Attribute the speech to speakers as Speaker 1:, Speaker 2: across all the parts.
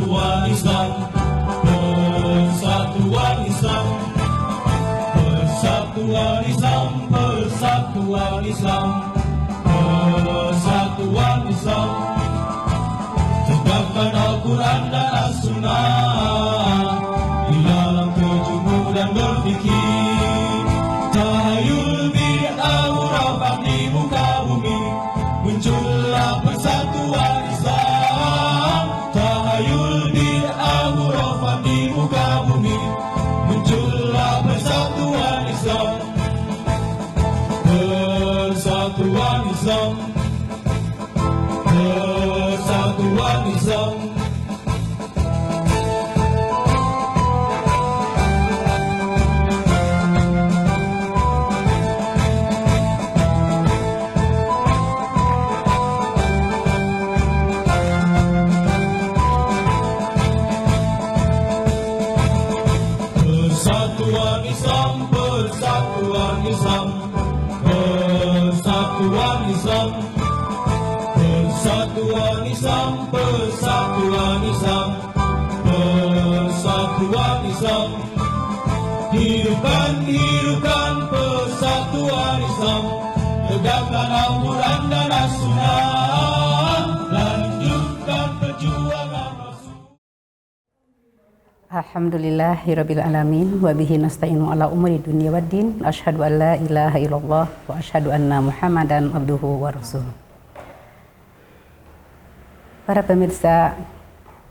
Speaker 1: Persatuan Islam, Persatuan Islam, Persatuan Islam, Persatuan Islam, Persatuan Islam. Tegakkan Al-Quran dan As-Sunnah di dalam kejumur dan berfikir. Tahayul bid'ah murabak di muka bumi, muncullah persatuan Islam. Tahayul bid'ah murabak di muka bumi, muncullah persatuan Islam. Persatuan Islam, Persatuan Islam. Persatuan Islam, Persatuan Islam, Persatuan Islam, Persatuan Islam, Persatuan Islam, Persatuan Islam. Hidupkan, hidupkan Persatuan Islam, tegakkan Al-Quran dan As-Sunnah, lanjutkan perjuangan Rasul.
Speaker 2: Alhamdulillahirabbil alamin wa bihi nasta'inu ala umuri dunya waddin. Asyhadu an la ilaha illallah wa asyhadu anna Muhammadan abduhu wa rasuluh. Para pemirsa,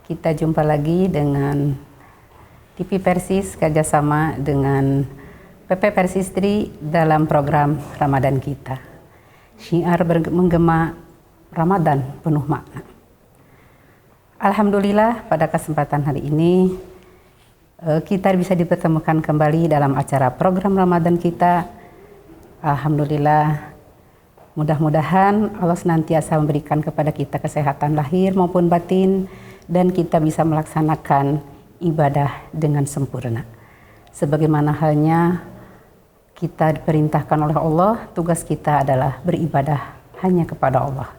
Speaker 2: kita jumpa lagi dengan TV Persis kerjasama dengan PP Persistri dalam program Ramadan kita. Syiar menggema Ramadan penuh makna. Alhamdulillah pada kesempatan hari ini kita bisa dipertemukan kembali dalam acara program Ramadan kita. Alhamdulillah, mudah-mudahan Allah senantiasa memberikan kepada kita kesehatan lahir maupun batin, dan kita bisa melaksanakan ibadah dengan sempurna. Sebagaimana halnya kita diperintahkan oleh Allah, tugas kita adalah beribadah hanya kepada Allah.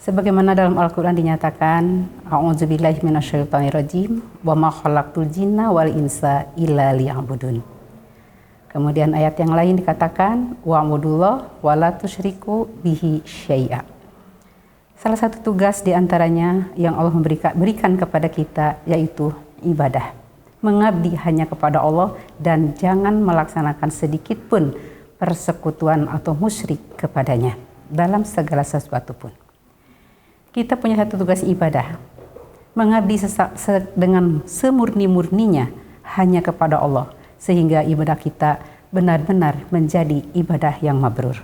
Speaker 2: Sebagaimana dalam Al-Quran dinyatakan, A'udzubillahi minasyaitonirrajim, wa ma khalaqtul jinna wal insa illa liya'budun. Kemudian ayat yang lain dikatakan, wa'budullah wa la tusyriku bihi syai'a. Salah satu tugas diantaranya yang Allah berikan kepada kita yaitu ibadah. Mengabdi hanya kepada Allah dan jangan melaksanakan sedikit pun persekutuan atau musyrik kepadanya dalam segala sesuatu pun. Kita punya satu tugas ibadah, mengabdi dengan semurni-murninya hanya kepada Allah, sehingga ibadah kita benar-benar menjadi ibadah yang mabrur.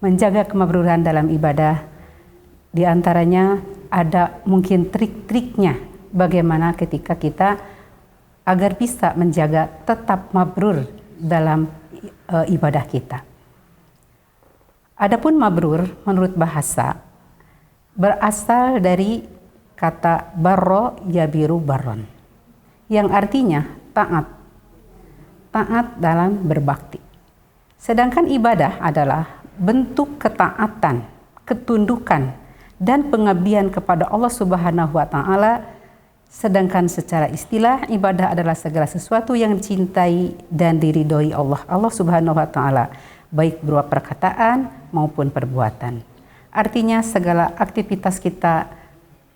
Speaker 2: Menjaga kemabruran dalam ibadah, diantaranya ada mungkin trik-triknya bagaimana ketika kita agar bisa menjaga tetap mabrur dalam ibadah kita. Adapun mabrur menurut bahasa berasal dari kata barro yabiru baron, yang artinya taat dalam berbakti. Sedangkan ibadah adalah bentuk ketaatan, ketundukan, dan pengabdian kepada Allah Subhanahu wa Ta'ala. Sedangkan secara istilah, ibadah adalah segala sesuatu yang dicintai dan diridhoi Allah Subhanahu wa Ta'ala, baik berupa perkataan maupun perbuatan. Artinya segala aktivitas kita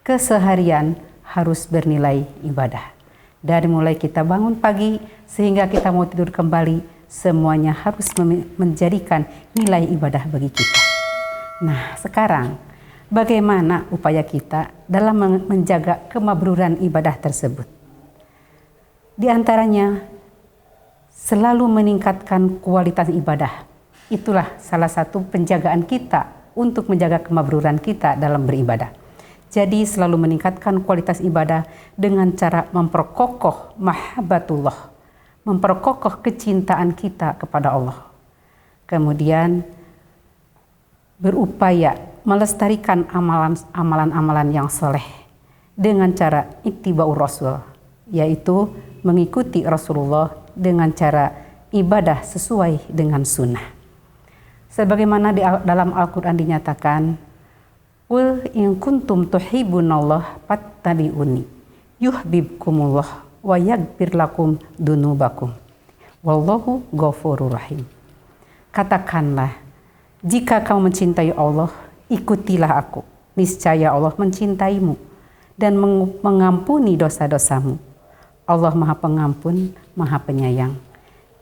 Speaker 2: keseharian harus bernilai ibadah. Dari mulai kita bangun pagi sehingga kita mau tidur kembali, semuanya harus menjadikan nilai ibadah bagi kita. Nah, sekarang bagaimana upaya kita dalam menjaga kemabruran ibadah tersebut? Di antaranya selalu meningkatkan kualitas ibadah. Itulah salah satu penjagaan kita untuk menjaga kemabruran kita dalam beribadah. Jadi selalu meningkatkan kualitas ibadah dengan cara memperkokoh mahabbatullah, memperkokoh kecintaan kita kepada Allah. Kemudian berupaya melestarikan amalan-amalan yang soleh dengan cara ittiba'ur rasul, yaitu mengikuti Rasulullah dengan cara ibadah sesuai dengan sunnah. Sebagaimana dalam Al-Quran dinyatakan, Qul in kuntum tuhibbunallah fattabi'uni yuhibbukumullah wa yaghfir lakum dunubakum. Wallahu ghafurur rahim. Katakanlah, jika kamu mencintai Allah, ikutilah aku. Niscaya Allah mencintaimu dan mengampuni dosa-dosamu. Allah Maha Pengampun, Maha Penyayang.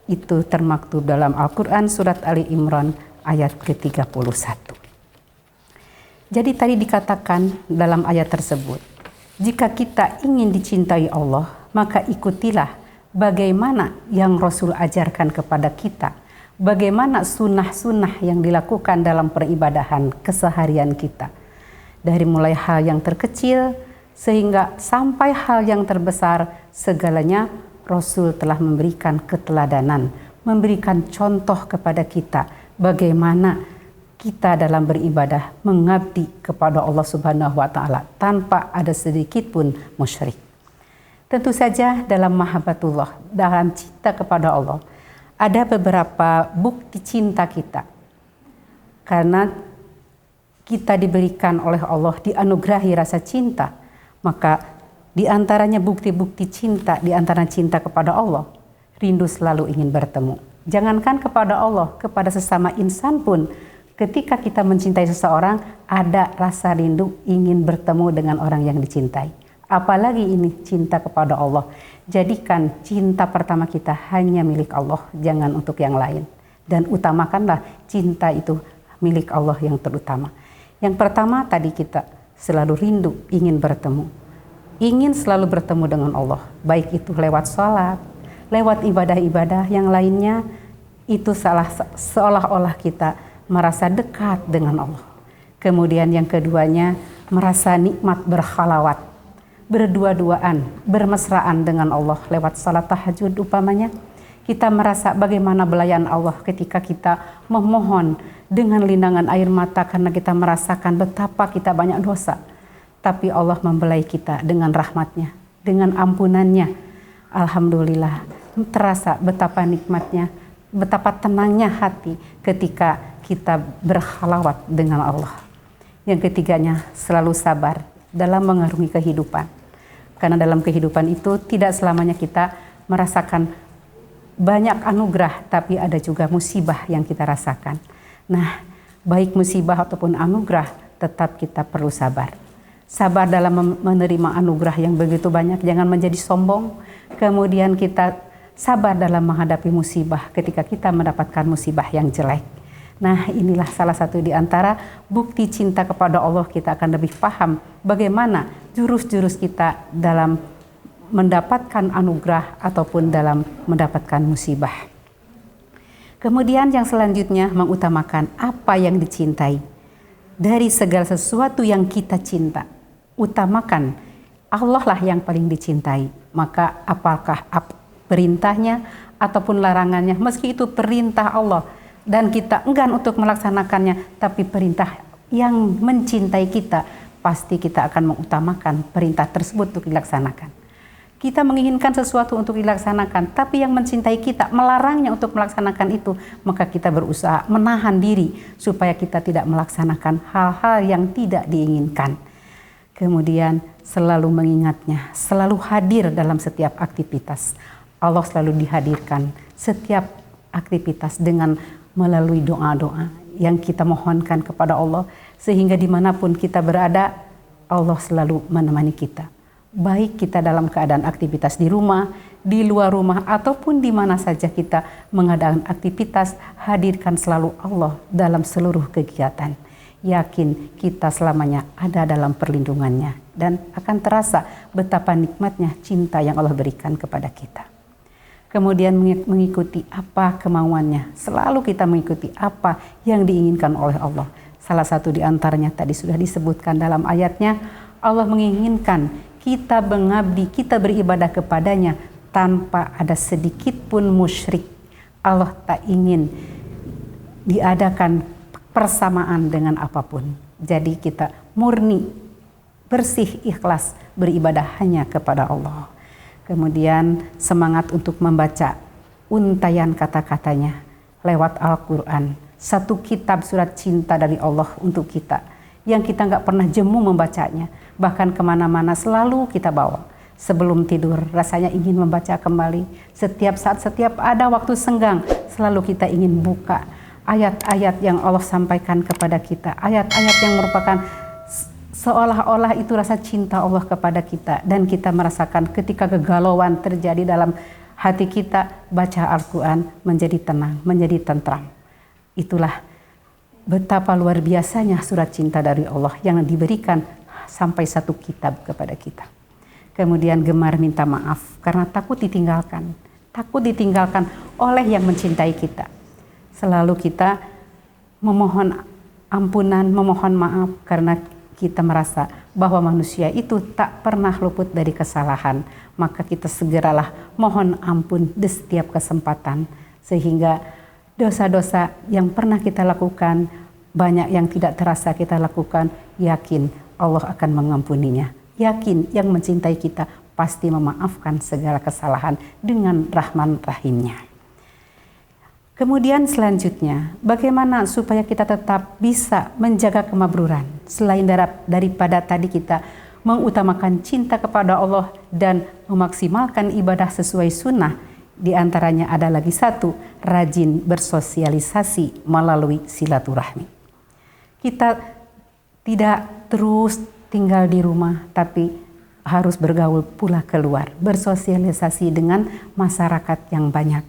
Speaker 2: Itu termaktub dalam Al-Quran surat Ali Imran ayat ke-31. Jadi tadi dikatakan dalam ayat tersebut, jika kita ingin dicintai Allah, maka ikutilah bagaimana yang Rasul ajarkan kepada kita, bagaimana sunnah-sunnah yang dilakukan dalam peribadahan keseharian kita. Dari mulai hal yang terkecil sehingga sampai hal yang terbesar, segalanya Rasul telah memberikan keteladanan, memberikan contoh kepada kita bagaimana kita dalam beribadah mengabdi kepada Allah Subhanahu wa taala tanpa ada sedikit pun musyrik. Tentu saja dalam mahabbatullah, dalam cinta kepada Allah, ada beberapa bukti cinta kita. Karena kita diberikan oleh Allah, dianugerahi rasa cinta, maka di antaranya bukti-bukti cinta, di antara cinta kepada Allah, rindu selalu ingin bertemu. Jangankan kepada Allah, kepada sesama insan pun, ketika kita mencintai seseorang, ada rasa rindu ingin bertemu dengan orang yang dicintai. Apalagi ini cinta kepada Allah. Jadikan cinta pertama kita hanya milik Allah, jangan untuk yang lain. Dan utamakanlah cinta itu milik Allah yang terutama. Yang pertama tadi kita selalu rindu ingin bertemu. Ingin selalu bertemu dengan Allah, baik itu lewat sholat, lewat ibadah-ibadah yang lainnya, itu seolah-olah kita merasa dekat dengan Allah. Kemudian yang keduanya, merasa nikmat berkhalawat, berdua-duaan, bermesraan dengan Allah lewat salat tahajud umpamanya. Kita merasa bagaimana belayan Allah ketika kita memohon dengan linangan air mata karena kita merasakan betapa kita banyak dosa. Tapi Allah membelai kita dengan rahmatnya, dengan ampunannya. Alhamdulillah, terasa betapa nikmatnya, betapa tenangnya hati ketika kita berkhalawat dengan Allah. Yang ketiganya, selalu sabar dalam mengarungi kehidupan. Karena dalam kehidupan itu tidak selamanya kita merasakan banyak anugerah, tapi ada juga musibah yang kita rasakan. Nah, baik musibah ataupun anugerah, tetap kita perlu sabar. Sabar dalam menerima anugerah yang begitu banyak, jangan menjadi sombong. Kemudian kita sabar dalam menghadapi musibah ketika kita mendapatkan musibah yang jelek. Nah, inilah salah satu di antara bukti cinta kepada Allah. Kita akan lebih paham bagaimana jurus-jurus kita dalam mendapatkan anugerah ataupun dalam mendapatkan musibah. Kemudian yang selanjutnya, mengutamakan apa yang dicintai. Dari segala sesuatu yang kita cinta, utamakan Allah lah yang paling dicintai. Maka apakah perintahnya ataupun larangannya, meski itu perintah Allah dan kita enggan untuk melaksanakannya, tapi perintah yang mencintai kita, pasti kita akan mengutamakan perintah tersebut untuk dilaksanakan. Kita menginginkan sesuatu untuk dilaksanakan, tapi yang mencintai kita melarangnya untuk melaksanakan itu, maka kita berusaha menahan diri supaya kita tidak melaksanakan hal-hal yang tidak diinginkan. Kemudian selalu mengingatnya, selalu hadir dalam setiap aktivitas. Allah selalu dihadirkan setiap aktivitas dengan melalui doa-doa yang kita mohonkan kepada Allah, sehingga dimanapun kita berada, Allah selalu menemani kita. Baik kita dalam keadaan aktivitas di rumah, di luar rumah, ataupun di mana saja kita mengadakan aktivitas, hadirkan selalu Allah dalam seluruh kegiatan. Yakin kita selamanya ada dalam perlindungannya dan akan terasa betapa nikmatnya cinta yang Allah berikan kepada kita. Kemudian mengikuti apa kemauannya, selalu kita mengikuti apa yang diinginkan oleh Allah. Salah satu di antaranya tadi sudah disebutkan dalam ayatnya, Allah menginginkan kita mengabdi, kita beribadah kepadanya tanpa ada sedikit pun musyrik. Allah tak ingin diadakan persamaan dengan apapun. Jadi kita murni, bersih, ikhlas beribadah hanya kepada Allah. Kemudian semangat untuk membaca untayan kata-katanya lewat Al-Quran. Satu kitab surat cinta dari Allah untuk kita yang kita nggak pernah jemu membacanya. Bahkan kemana-mana selalu kita bawa. Sebelum tidur rasanya ingin membaca kembali. Setiap saat, setiap ada waktu senggang, selalu kita ingin buka ayat-ayat yang Allah sampaikan kepada kita. Ayat-ayat yang merupakan seolah-olah itu rasa cinta Allah kepada kita. Dan kita merasakan ketika kegalauan terjadi dalam hati kita, baca Al-Quran menjadi tenang, menjadi tentram. Itulah betapa luar biasanya surat cinta dari Allah yang diberikan sampai satu kitab kepada kita. Kemudian gemar minta maaf karena takut ditinggalkan. Takut ditinggalkan oleh yang mencintai kita. Selalu kita memohon ampunan, memohon maaf karena kita merasa bahwa manusia itu tak pernah luput dari kesalahan. Maka kita segeralah mohon ampun di setiap kesempatan. Sehingga dosa-dosa yang pernah kita lakukan, banyak yang tidak terasa kita lakukan, yakin Allah akan mengampuninya. Yakin yang mencintai kita pasti memaafkan segala kesalahan dengan Rahman Rahimnya. Kemudian selanjutnya, bagaimana supaya kita tetap bisa menjaga kemabruran selain daripada tadi kita mengutamakan cinta kepada Allah dan memaksimalkan ibadah sesuai sunnah. Di antaranya ada lagi satu, rajin bersosialisasi melalui silaturahmi. Kita tidak terus tinggal di rumah, tapi harus bergaul pula keluar, bersosialisasi dengan masyarakat yang banyak.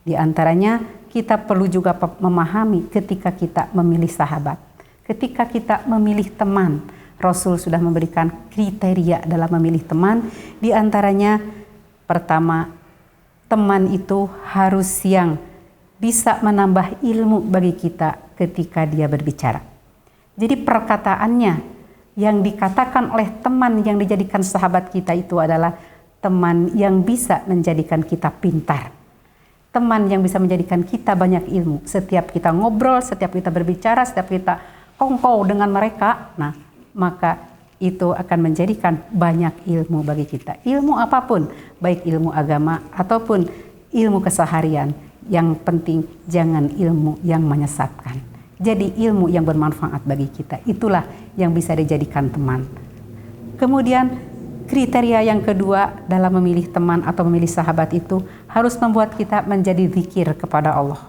Speaker 2: Di antaranya kita perlu juga memahami ketika kita memilih sahabat, ketika kita memilih teman. Rasul sudah memberikan kriteria dalam memilih teman. Di antaranya pertama, teman itu harus yang bisa menambah ilmu bagi kita ketika dia berbicara. Jadi perkataannya yang dikatakan oleh teman yang dijadikan sahabat kita itu adalah teman yang bisa menjadikan kita pintar. Teman yang bisa menjadikan kita banyak ilmu. Setiap kita ngobrol, setiap kita berbicara, setiap kita kongkow dengan mereka, nah maka itu akan menjadikan banyak ilmu bagi kita. Ilmu apapun, baik ilmu agama ataupun ilmu keseharian. Yang penting jangan ilmu yang menyesatkan. Jadi ilmu yang bermanfaat bagi kita, itulah yang bisa dijadikan teman. Kemudian kriteria yang kedua dalam memilih teman atau memilih sahabat itu harus membuat kita menjadi zikir kepada Allah.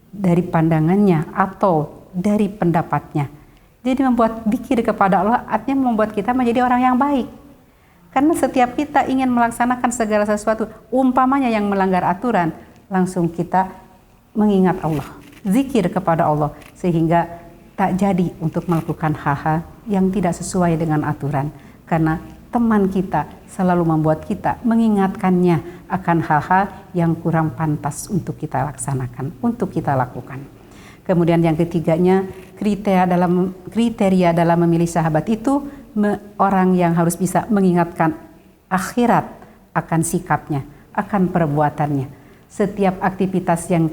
Speaker 2: Dari pandangannya atau dari pendapatnya. Jadi membuat zikir kepada Allah artinya membuat kita menjadi orang yang baik. Karena setiap kita ingin melaksanakan segala sesuatu, umpamanya yang melanggar aturan, langsung kita mengingat Allah. Zikir kepada Allah sehingga tak jadi untuk melakukan hal-hal yang tidak sesuai dengan aturan karena teman kita selalu membuat kita mengingatkannya akan hal-hal yang kurang pantas untuk kita laksanakan, untuk kita lakukan. Kemudian yang ketiganya, kriteria dalam memilih sahabat itu orang yang harus bisa mengingatkan akhirat akan sikapnya, akan perbuatannya. Setiap aktivitas yang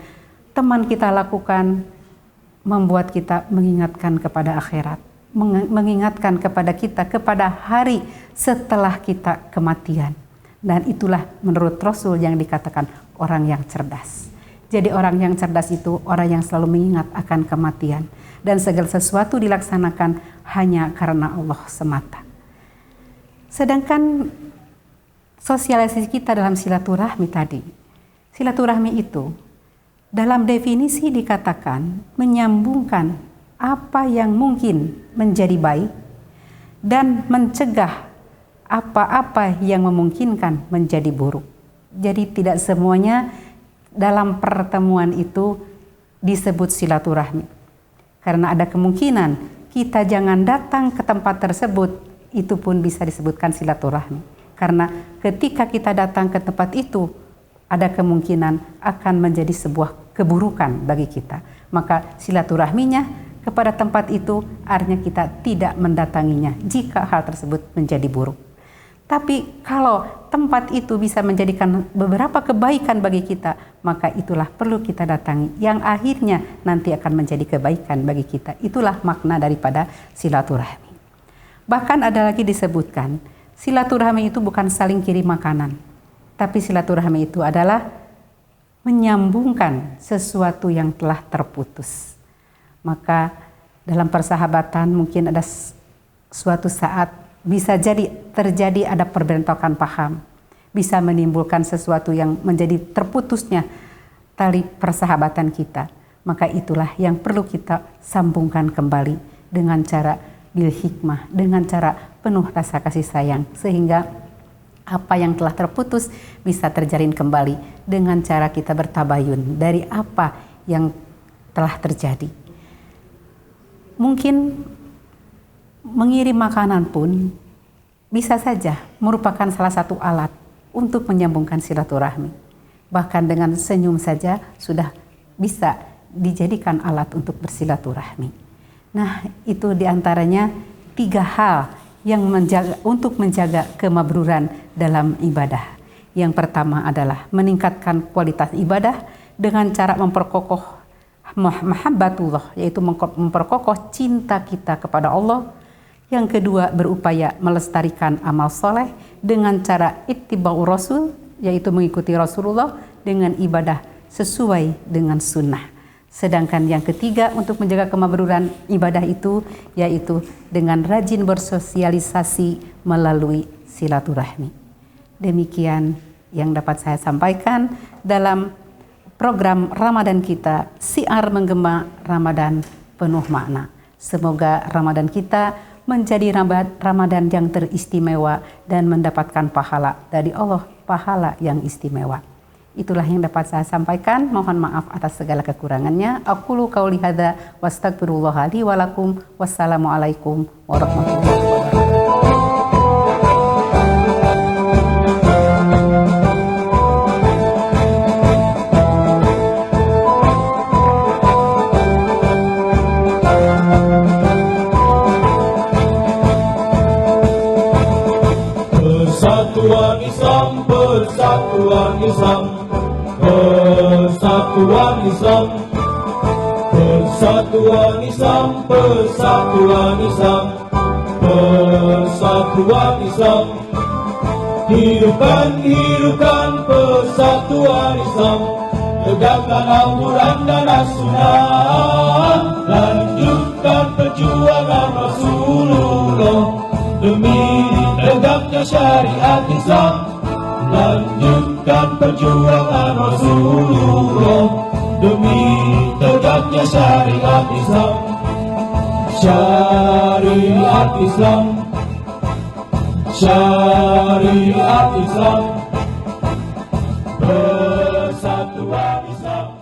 Speaker 2: teman kita lakukan membuat kita mengingatkan kepada akhirat, mengingatkan kepada kita, kepada hari setelah kita kematian. Dan itulah menurut Rasul yang dikatakan orang yang cerdas. Jadi orang yang cerdas itu orang yang selalu mengingat akan kematian. Dan segala sesuatu dilaksanakan hanya karena Allah semata. Sedangkan sosialisasi kita dalam silaturahmi tadi, silaturahmi itu dalam definisi dikatakan menyambungkan apa yang mungkin menjadi baik dan mencegah apa-apa yang memungkinkan menjadi buruk. Jadi tidak semuanya dalam pertemuan itu disebut silaturahmi. Karena ada kemungkinan kita jangan datang ke tempat tersebut, itu pun bisa disebutkan silaturahmi. Karena ketika kita datang ke tempat itu, ada kemungkinan akan menjadi sebuah keburukan bagi kita. Maka silaturahminya kepada tempat itu artinya kita tidak mendatanginya jika hal tersebut menjadi buruk. Tapi kalau tempat itu bisa menjadikan beberapa kebaikan bagi kita, maka itulah perlu kita datangi. Yang akhirnya nanti akan menjadi kebaikan bagi kita. Itulah makna daripada silaturahmi. Bahkan ada lagi disebutkan, silaturahmi itu bukan saling kirim makanan. Tapi silaturahmi itu adalah menyambungkan sesuatu yang telah terputus. Maka Dalam persahabatan mungkin ada suatu saat bisa jadi terjadi ada perbentrokan paham, bisa menimbulkan sesuatu yang menjadi terputusnya tali persahabatan kita. Maka itulah yang perlu kita sambungkan kembali dengan cara bil hikmah, dengan cara penuh rasa kasih sayang, sehingga apa yang telah terputus bisa terjalin kembali dengan cara kita bertabayun dari apa yang telah terjadi. Mungkin mengirim makanan pun bisa saja merupakan salah satu alat untuk menyambungkan silaturahmi. Bahkan dengan senyum saja sudah bisa dijadikan alat untuk bersilaturahmi. Nah, itu diantaranya 3 hal yang untuk menjaga kemabruran dalam ibadah. Yang pertama adalah meningkatkan kualitas ibadah dengan cara memperkokoh mahabbatullah, yaitu memperkokoh cinta kita kepada Allah. Yang kedua, berupaya melestarikan amal soleh dengan cara ittiba'u rasul, yaitu mengikuti Rasulullah dengan ibadah sesuai dengan sunnah. Sedangkan yang ketiga untuk menjaga kemabruran ibadah itu yaitu dengan rajin bersosialisasi melalui silaturahmi. Demikian yang dapat saya sampaikan dalam program Ramadan kita, Siar Menggema Ramadan Penuh Makna. Semoga Ramadan kita menjadi Ramadan yang teristimewa dan mendapatkan pahala dari Allah, pahala yang istimewa. Itulah yang dapat saya sampaikan. Mohon maaf atas segala kekurangannya. Aqulu qauli hadza wastaghfirullah li wa lakum. Wassalamualaikum warahmatullahi wabarakatuh.
Speaker 1: Persatuan Islam, persatuan Islam, persatuan Islam, persatuan Islam, persatuan Islam, persatuan Islam. Hidupkan, hidupkan persatuan Islam, tegakkan Al-Quran dan As-Sunnah, lanjutkan perjuangan Rasulullah demi tegaknya syariat Islam. Lanjutkan perjuangan Rasulullah demi tegaknya syariat Islam. Syariat Islam, syariat Islam, persatuan Islam.